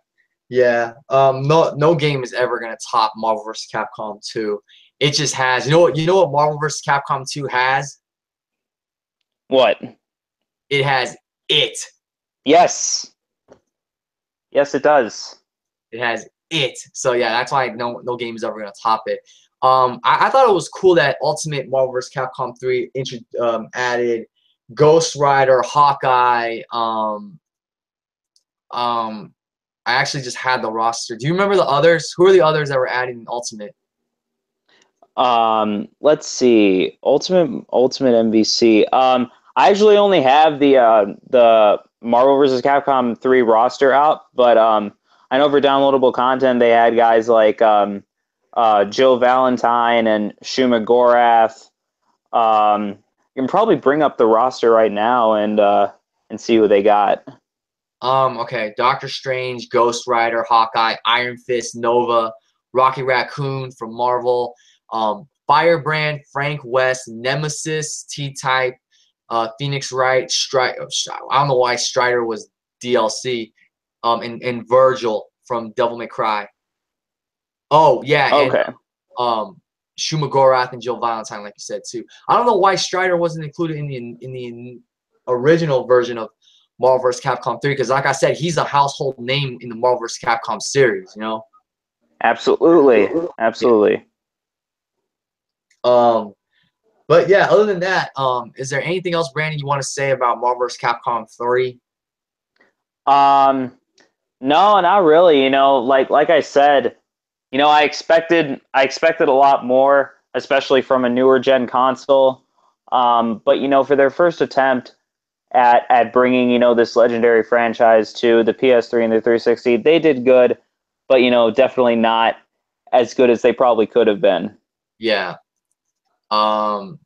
Yeah. No game is ever gonna top Marvel vs. Capcom 2. It just has. You know what Marvel vs. Capcom 2 has? What? It has it. Yes. Yes, it does. It has it. So yeah, that's why no game is ever gonna top it. I thought it was cool that Ultimate Marvel vs. Capcom 3 added Ghost Rider, Hawkeye. I actually just had the roster. Do you remember the others? Who are the others that were added in Ultimate? Let's see. Ultimate MVC. I actually only have the Marvel vs. Capcom 3 roster out, but I know for downloadable content they had guys like Jill Valentine and Shuma Gorath. You can probably bring up the roster right now and see who they got. Okay, Doctor Strange, Ghost Rider, Hawkeye, Iron Fist, Nova, Rocky Raccoon from Marvel, Firebrand, Frank West, Nemesis, T-Type, Phoenix Wright, Strider. I don't know why Strider was DLC, and Virgil from Devil May Cry. Oh yeah, and Okay. Shuma Gorath and Jill Valentine, like you said too. I don't know why Strider wasn't included in the original version of Marvel vs. Capcom 3, because like I said, he's a household name in the Marvel vs. Capcom series, you know? Absolutely. Yeah. Absolutely. But yeah, other than that, is there anything else, Brandon, you want to say about Marvel vs. Capcom 3? Um, no, not really. You know, like I said, you know, I expected a lot more, especially from a newer gen console. But you know, for their first attempt at bringing, you know, this legendary franchise to the PS3 and the 360, they did good. but definitely not as good as they probably could have been. Yeah. Um,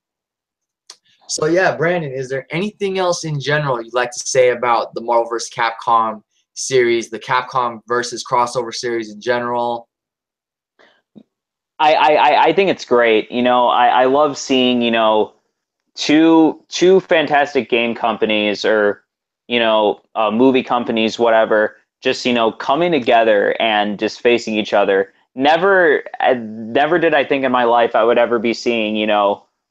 so yeah, Brandon, is there anything else in general you'd like to say about the Marvel vs. Capcom series, the Capcom versus crossover series in general? I think it's great. I love seeing, two fantastic game companies or, movie companies, whatever, just, coming together and just facing each other. Never did I think in my life I would ever be seeing,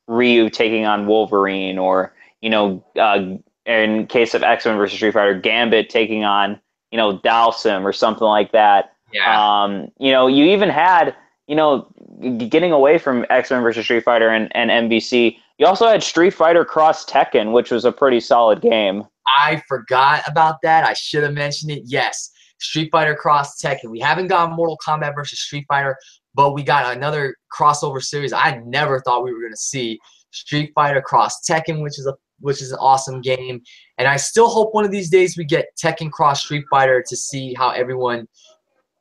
Ryu taking on Wolverine, or, in case of X-Men versus Street Fighter, Gambit taking on, Dalsim or something like that. Yeah. You even had, getting away from X-Men versus Street Fighter and MVC, you also had Street Fighter Cross Tekken, which was a pretty solid game. I forgot about that. I should have mentioned it. Yes, Street Fighter Cross Tekken. We haven't gotten Mortal Kombat versus Street Fighter, but we got another crossover series I never thought we were going to see. Street Fighter Cross Tekken, which is an awesome game. And I still hope one of these days we get Tekken Cross Street Fighter to see how everyone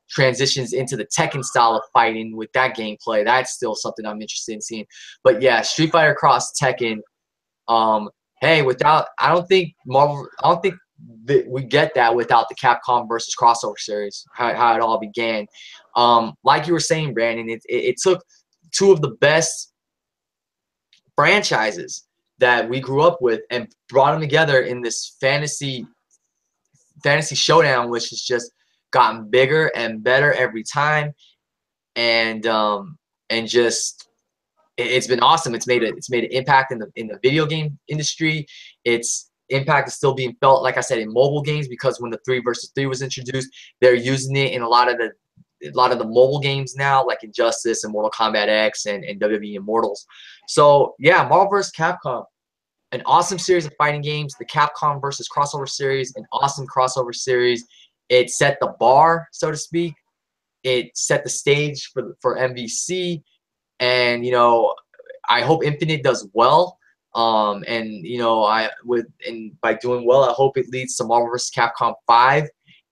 transitions into the Tekken style of fighting with that gameplay. That's still something I'm interested in seeing. But yeah, Street Fighter Cross Tekken. Hey, I don't think that we get that without the Capcom versus crossover series. How it all began. Like you were saying, Brandon, it took two of the best franchises that we grew up with and brought them together in this fantasy showdown, which has just gotten bigger and better every time, and just it's been awesome. It's made an impact in the video game industry. Its impact is still being felt, like I said, in mobile games, because when the 3 versus 3 was introduced, they're using it in a lot of the mobile games now, like Injustice and Mortal Kombat X and WWE Immortals. So yeah, Marvel vs. Capcom, an awesome series of fighting games. The Capcom versus crossover series, an awesome crossover series. It set the bar, so to speak. It set the stage for MVC. And I hope Infinite does well. And by doing well, I hope it leads to Marvel vs. Capcom 5.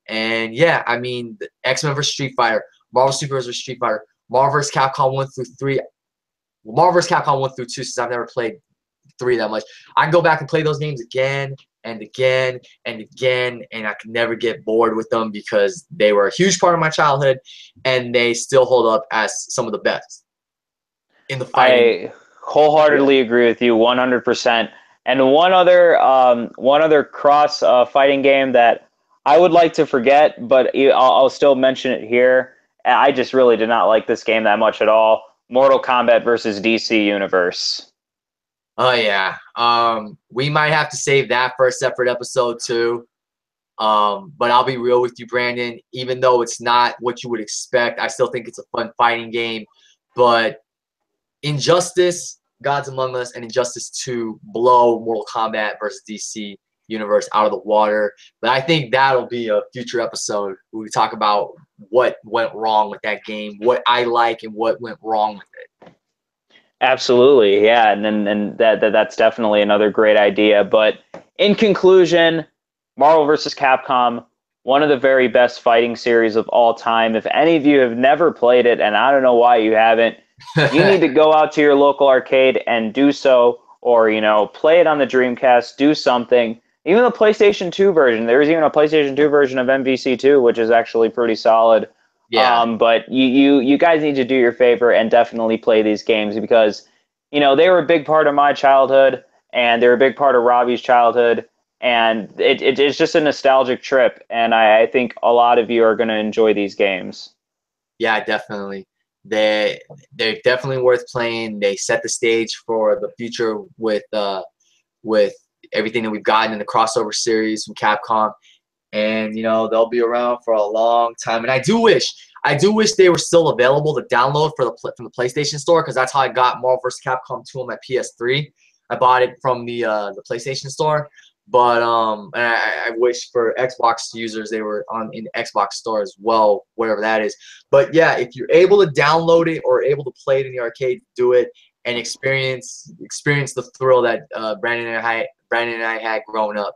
And yeah, I mean, X-Men vs. Street Fighter, Marvel Super vs. Street Fighter, Marvel vs. Capcom 1 through 3, Marvel vs. Capcom 1 through 2, since I've never played 3 that much. I can go back and play those games again and again and again, and I can never get bored with them because they were a huge part of my childhood, and they still hold up as some of the best in the fighting. I wholeheartedly agree with you 100%. And one other cross fighting game that I would like to forget, but I'll still mention it here. I just really did not like this game that much at all. Mortal Kombat versus DC Universe. Oh yeah. We might have to save that for a separate episode too. But I'll be real with you, Brandon. Even though it's not what you would expect, I still think it's a fun fighting game. But Injustice, Gods Among Us, and Injustice 2 blow Mortal Kombat versus DC Universe out of the water. But I think that'll be a future episode where we talk about what went wrong with that game, what I like, and what went wrong with it. Absolutely, yeah, and that's definitely another great idea. But in conclusion, Marvel vs. Capcom, one of the very best fighting series of all time. If any of you have never played it, and I don't know why you haven't, you need to go out to your local arcade and do so, or play it on the Dreamcast, do something. Even the PlayStation 2 version. There is even a PlayStation 2 version of MVC2, which is actually pretty solid. Yeah. But you guys need to do your favor and definitely play these games, because they were a big part of my childhood, and they're a big part of Robbie's childhood, and it's just a nostalgic trip, and I think a lot of you are going to enjoy these games. Yeah, definitely. They're definitely worth playing. They set the stage for the future with everything that we've gotten in the crossover series from Capcom, and they'll be around for a long time. And I do wish they were still available to download from the PlayStation Store, because that's how I got Marvel vs. Capcom 2 on my PS3. I bought it from the PlayStation Store. But and I wish for Xbox users they were in the Xbox Store as well, whatever that is. But yeah, if you're able to download it or able to play it in the arcade, do it and experience the thrill that Brandon and I had growing up.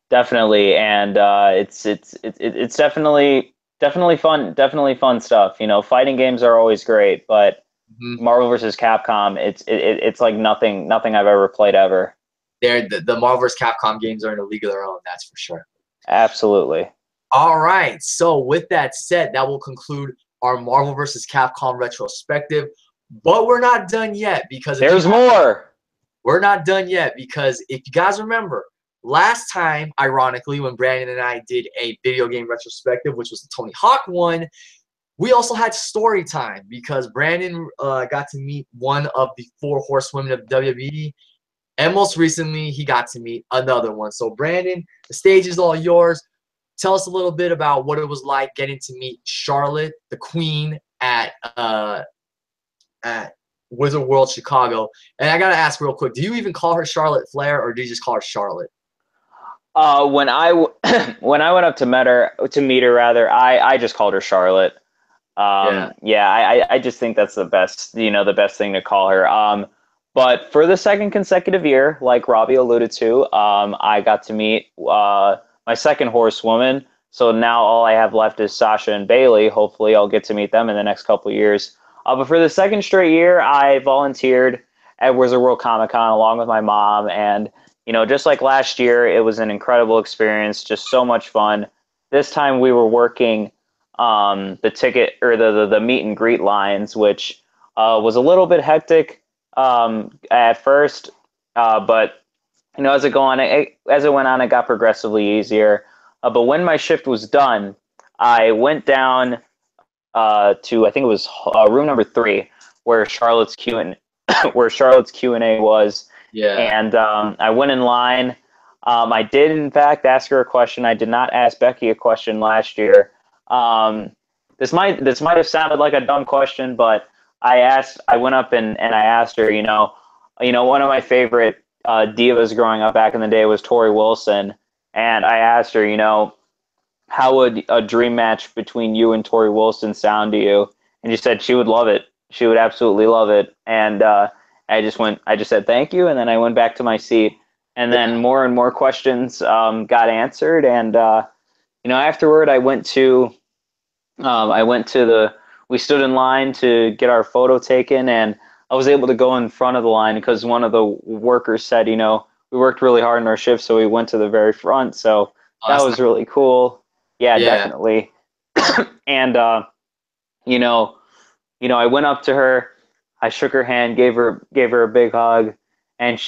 Definitely, and it's definitely Definitely fun. Definitely fun stuff. You know, fighting games are always great, but Mhm. Marvel versus Capcom, it's like nothing I've ever played ever. The Marvel vs. Capcom games are in a league of their own, that's for sure. Absolutely. All right. So with that said, that will conclude our Marvel vs. Capcom retrospective. But we're not done yet because There's more. we're not done yet because if you guys remember, last time, ironically, when Brandon and I did a video game retrospective, which was the Tony Hawk one, we also had story time because Brandon got to meet one of the four horsewomen of WWE, and most recently, he got to meet another one. So, Brandon, the stage is all yours. Tell us a little bit about what it was like getting to meet Charlotte, the Queen, at Wizard World Chicago. And I gotta ask real quick: do you even call her Charlotte Flair, or do you just call her Charlotte? When when I went up to meet her rather, I just called her Charlotte. Yeah. Yeah, I just think that's the best, the best thing to call her. But for the second consecutive year, like Robbie alluded to, I got to meet my second horsewoman. So now all I have left is Sasha and Bailey. Hopefully, I'll get to meet them in the next couple of years. But for the second straight year, I volunteered at Wizard World Comic Con along with my mom, and just like last year, it was an incredible experience, just so much fun. This time we were working the ticket or the meet and greet lines, which was a little bit hectic at first, but as it went on, it got progressively easier. But when my shift was done, I went down to I think it was room number 3, where Charlotte's Q and where Charlotte's Q&A was, Yeah. and I went in line. I did in fact ask her a question. I did not ask Becky a question last year. Um, this might have sounded like a dumb question, but I went up and I asked her. One of my favorite divas growing up back in the day was Tori Wilson, and I asked her, how would a dream match between you and Tori Wilson sound to you? And she said she would love it. She would absolutely love it. And I just said thank you, and then I went back to my seat. And then Yeah. more and more questions got answered. And afterward, I went to we stood in line to get our photo taken, and I was able to go in front of the line because one of the workers said, we worked really hard in our shift, so we went to the very front. So Oh, that that's was nice. really cool. Yeah, Yeah. definitely. And you know, I went up to her, I shook her hand, gave her a big hug, and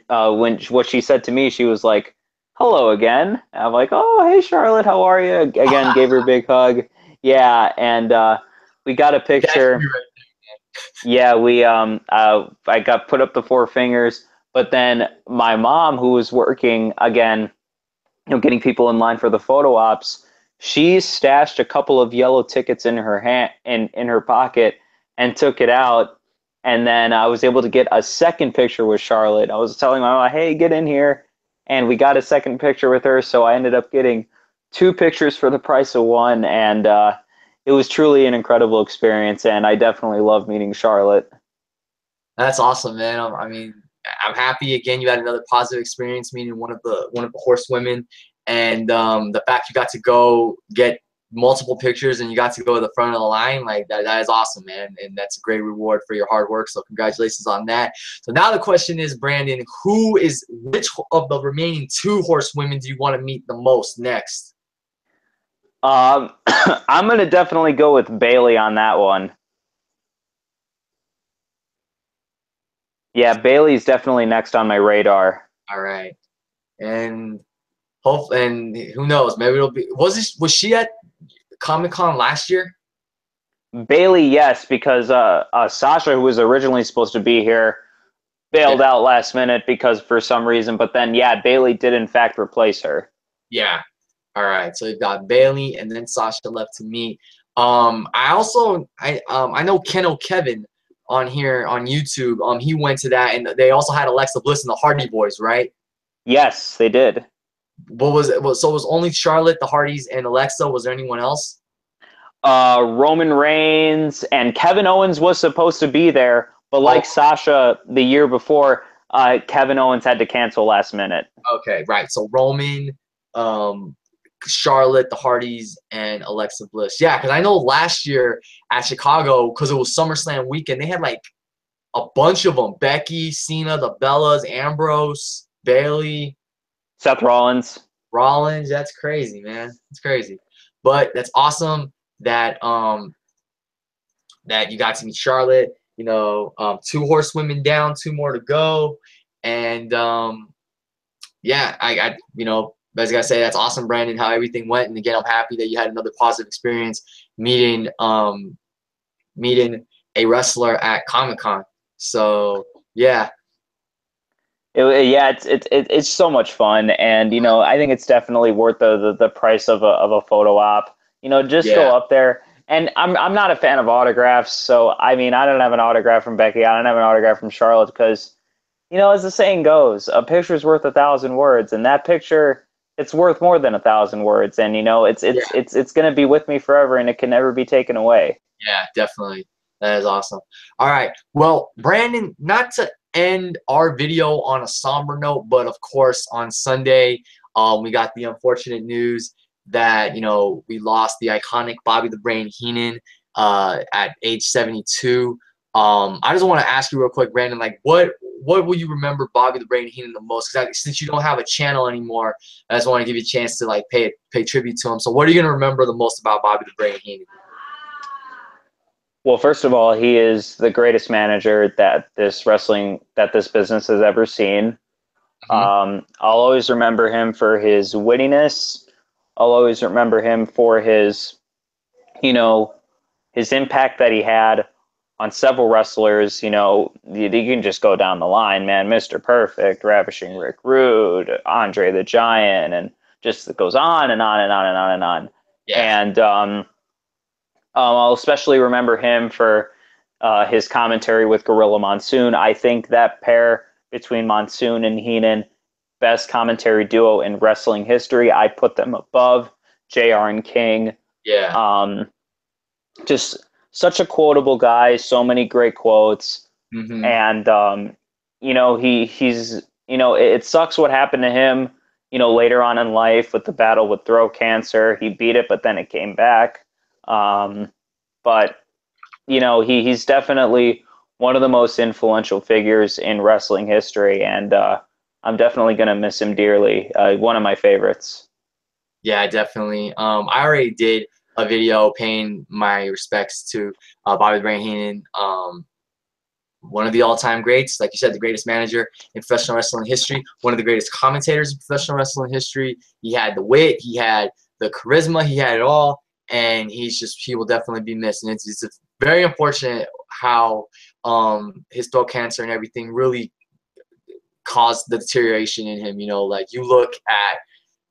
what she said to me, she was like, "Hello again." And I'm like, "Oh, hey Charlotte, how are you?" Again, gave her a big hug. Yeah, and we got a Definitely picture. right. Yeah, I got put up the four fingers, but then my mom, who was working again, getting people in line for the photo ops, she stashed a couple of yellow tickets in her hand in her pocket and took it out. And then I was able to get a second picture with Charlotte. I was telling my mom, "Hey, get in here," and we got a second picture with her. So I ended up getting two pictures for the price of one, and it was truly an incredible experience. And I definitely love meeting Charlotte. That's awesome, man. I mean, I'm happy again. You had another positive experience meeting one of the horsewomen, and the fact you got to go get multiple pictures and you got to go to the front of the line, like that is awesome, man. And that's a great reward for your hard work. So congratulations on that. So now the question is, Brandon, which of the remaining two horsewomen do you want to meet the most next? I'm gonna definitely go with Bailey on that one. Yeah, Bailey's definitely next on my radar. All right, and and who knows? Maybe it'll be. Was she at Comic Con last year? Bailey, yes, because Sasha, who was originally supposed to be here, Yeah. bailed out last minute because for some reason. But then, yeah, Bailey did in fact replace her. Yeah. All right. So you've got Bailey and then Sasha left to meet. I know Kevin on here on YouTube. He went to that, and they also had Alexa Bliss and the Hardy Boys, right? Yes, they did. What was it? So it was only Charlotte, the Hardys, and Alexa. Was there anyone else? Roman Reigns and Kevin Owens was supposed to be there, but Oh, like Sasha the year before, Kevin Owens had to cancel last minute. okay, right. So Roman, um, Charlotte, the Hardys, and Alexa Bliss. Yeah, because I know last year at Chicago, because it was SummerSlam weekend, they had like a bunch of them. Becky, Cena, the Bellas, Ambrose, Bailey, Seth Rollins. Rollins. That's crazy, man. It's crazy. But that's awesome that that you got to meet Charlotte. You know, 2 horsewomen down, 2 more to go. And yeah, I you know, as I say, that's awesome, Brandon, how everything went. And again, I'm happy that you had another positive experience meeting meeting a wrestler at Comic-Con. So yeah. Yeah, it's so much fun, and you know, I think it's definitely worth the price of a photo op. You know, just Yeah. go up there. And I'm not a fan of autographs, so I mean, I don't have an autograph from Becky. I don't have an autograph from Charlotte because, you know, as the saying goes, a picture's worth 1,000 words, and that picture, it's worth more than 1,000 words. And you know, it's going to be with me forever, and it can never be taken away. Yeah, definitely. That is awesome. All right. Well, Brandon, not to end our video on a somber note, but of course on Sunday, we got the unfortunate news that, you know, we lost the iconic Bobby the Brain Heenan at age 72. I just want to ask you real quick, Brandon, like what will you remember Bobby the Brain Heenan the most? Because since you don't have a channel anymore, I just want to give you a chance to like pay tribute to him. So what are you going to remember the most about Bobby the Brain Heenan? Well, first of all, he is the greatest manager that this business has ever seen. I'll always remember him for his wittiness. I'll always remember him for his, you know, his impact that he had on several wrestlers. You know, you can just go down the line, man. Mr. Perfect, Ravishing Rick Rude, Andre the Giant, and just it goes on and on and on and on and on. Yeah. And I'll especially remember him for his commentary with Gorilla Monsoon. I think that pair between Monsoon and Heenan, best commentary duo in wrestling history. I put them above JR and King. Yeah. Just such a quotable guy, so many great quotes. And you know, he's you know, it sucks what happened to him, you know, later on in life with the battle with throat cancer. He beat it, but then it came back. But you know, he's definitely one of the most influential figures in wrestling history, and I'm definitely going to miss him dearly. One of my favorites. Yeah, definitely. I already did a video paying my respects to Bobby the Brain Heenan, one of the all-time greats. Like you said, the greatest manager in professional wrestling history, one of the greatest commentators in professional wrestling history. He had the wit, he had the charisma, he had it all, and he will definitely be missed. And it's very unfortunate how his throat cancer and everything really caused the deterioration in him. You know, like you look at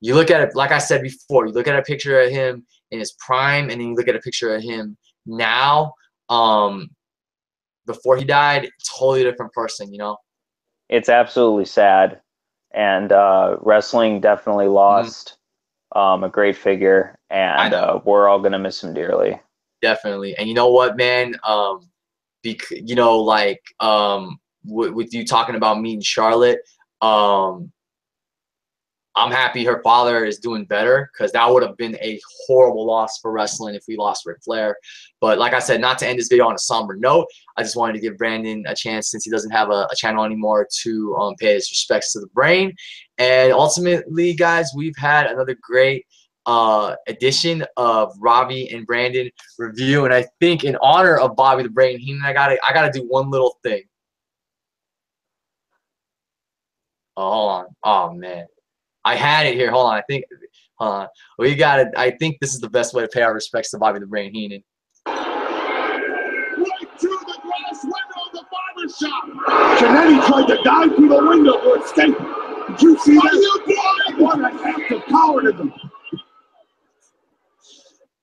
it, like I said before, you look at a picture of him in his prime, and then you look at a picture of him now, before he died, totally different person, you know? It's absolutely sad. And wrestling definitely lost a great figure, and we're all going to miss him dearly. Definitely. And you know what, man? You know, like with you talking about meeting Charlotte, I'm happy her father is doing better, because that would have been a horrible loss for wrestling if we lost Ric Flair. But like I said, not to end this video on a somber note, I just wanted to give Brandon a chance, since he doesn't have a channel anymore, to pay his respects to the Brain. And ultimately, guys, we've had another great edition of Robbie and Brandon review. And I think in honor of Bobby the Brain Heenan, I gotta do one little thing. Oh, hold on. Oh man. I had it here. Hold on. Hold on. We got it. I think this is the best way to pay our respects to Bobby the Brain Heenan. Right to the glass window of the barber shop. Janetti tried to dive through the window to escape. Did you see that? Are you blind? What an act of cowardice.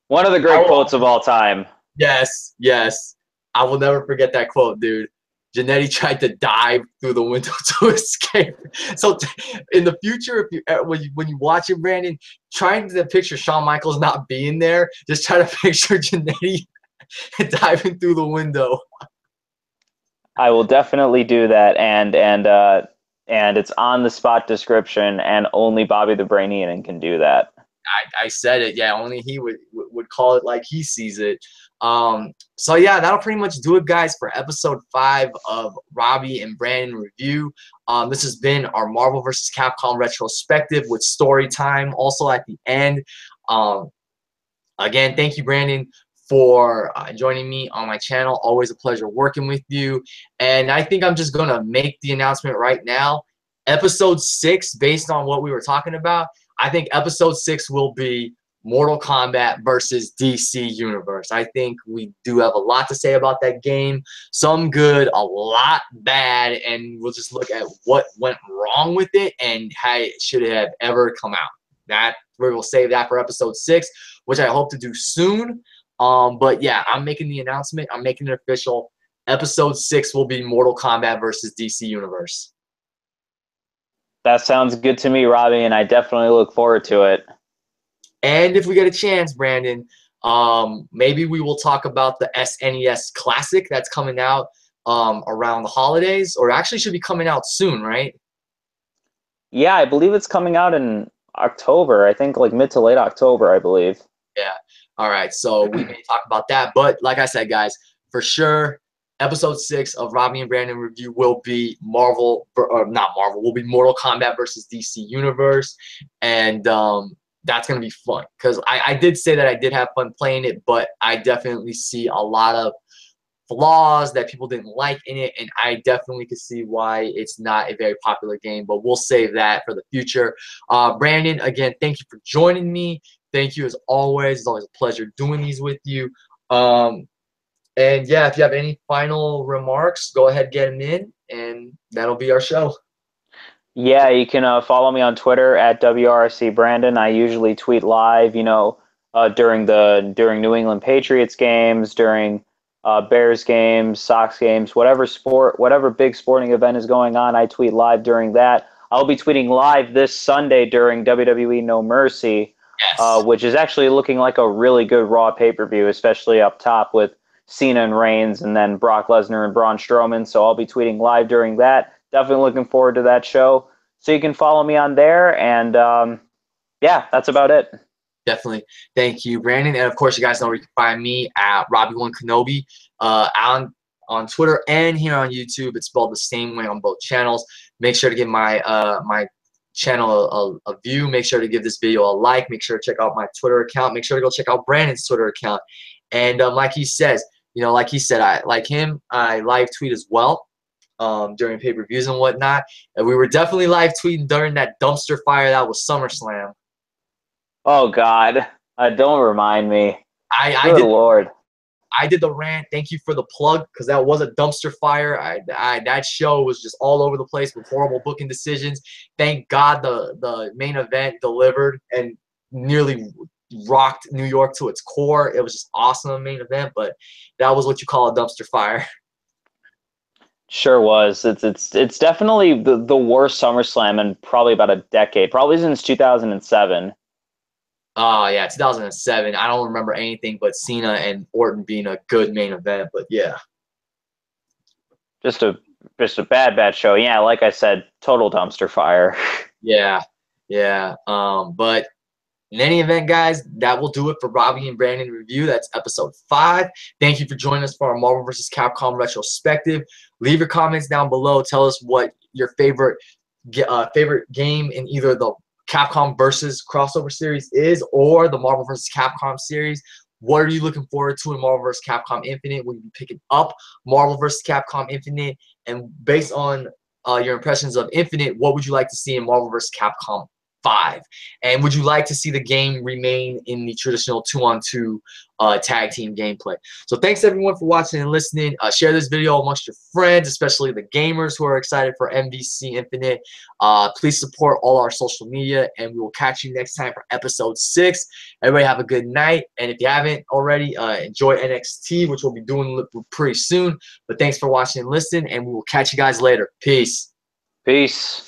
One of the great quotes of all time. Yes, yes. I will never forget that quote, dude. Janetti tried to dive through the window to escape. So in the future, if you when you watch it, Brandon, trying to picture Shawn Michaels not being there, just try to picture Janetti diving through the window. I will definitely do that, and it's on the spot description, and only Bobby the Brain Heenan can do that. I said it. Yeah, only he would call it like he sees it. So yeah, that'll pretty much do it, guys, for episode 5 of Robbie and Brandon review. This has been our Marvel vs. Capcom retrospective with story time also at the end. Again, thank you, Brandon, for joining me on my channel. Always a pleasure working with you. And I think I'm just gonna make the announcement right now. Episode 6, based on what we were talking about, I think episode 6 will be Mortal Kombat versus DC Universe. I think we do have a lot to say about that game. Some good, a lot bad, and we'll just look at what went wrong with it and how it should have ever come out. That we will save that for episode 6, which I hope to do soon. But yeah, I'm making the announcement. I'm making it official. Episode 6 will be Mortal Kombat versus DC Universe. That sounds good to me, Robbie, and I definitely look forward to it. And if we get a chance, Brandon, maybe we will talk about the SNES Classic that's coming out around the holidays, or actually should be coming out soon, right? Yeah, I believe it's coming out in October. I think like mid to late October, I believe. Yeah. All right. So we may talk about that. But like I said, guys, for sure, episode 6 of Robbie and Brandon review will be Marvel, or not Marvel, will be Mortal Kombat versus DC Universe. And that's going to be fun, because I did say that I did have fun playing it, but I definitely see a lot of flaws that people didn't like in it, and I definitely could see why it's not a very popular game, but we'll save that for the future. Brandon, again, thank you for joining me. Thank you as always. It's always a pleasure doing these with you. And yeah, if you have any final remarks, go ahead, get them in, and that'll be our show. Yeah, you can follow me on Twitter at WRC Brandon. I usually tweet live, during New England Patriots games, during Bears games, Sox games, whatever big sporting event is going on, I tweet live during that. I'll be tweeting live this Sunday during WWE No Mercy, Yes. which is actually looking like a really good Raw pay-per-view, especially up top with Cena and Reigns, and then Brock Lesnar and Braun Strowman. So I'll be tweeting live during that. Definitely looking forward to that show. So you can follow me on there, and yeah, that's about it. Definitely. Thank you, Brandon. And of course, you guys know where you can find me at Robbie1Kenobi on Twitter and here on YouTube. It's spelled the same way on both channels. Make sure to give my my channel a view. Make sure to give this video a like. Make sure to check out my Twitter account. Make sure to go check out Brandon's Twitter account. And like he says, like he said, I live tweet as well during pay-per-views and whatnot. And we were definitely live tweeting during that dumpster fire that was SummerSlam. Oh God, don't remind me. Good Lord. I did the rant. Thank you for the plug, because that was a dumpster fire. That show was just all over the place with horrible booking decisions. Thank God the main event delivered and nearly rocked New York to its core. It was just awesome main event, but that was what you call a dumpster fire. Sure was. It's definitely the worst SummerSlam in probably about a decade, probably since 2007. Oh, yeah, 2007. I don't remember anything but Cena and Orton being a good main event, but yeah. Just a bad show. Yeah, like I said, total dumpster fire. Yeah. But in any event, guys, that will do it for Robbie and Brandon review. That's episode 5. Thank you for joining us for our Marvel vs. Capcom retrospective. Leave your comments down below. Tell us what your favorite game in either the Capcom versus crossover series is, or the Marvel vs. Capcom series. What are you looking forward to in Marvel vs. Capcom Infinite? Will you be picking up Marvel vs. Capcom Infinite? And based on your impressions of Infinite, what would you like to see in Marvel vs. Capcom 5? And would you like to see the game remain in the traditional 2-on-2 tag team gameplay? So thanks everyone for watching and listening. Share this video amongst your friends, especially the gamers who are excited for MVC Infinite. Please support all our social media, and we will catch you next time for episode 6. Everybody have a good night, and if you haven't already, enjoy NXT, which we'll be doing pretty soon. But thanks for watching and listening, and we will catch you guys later. Peace. Peace.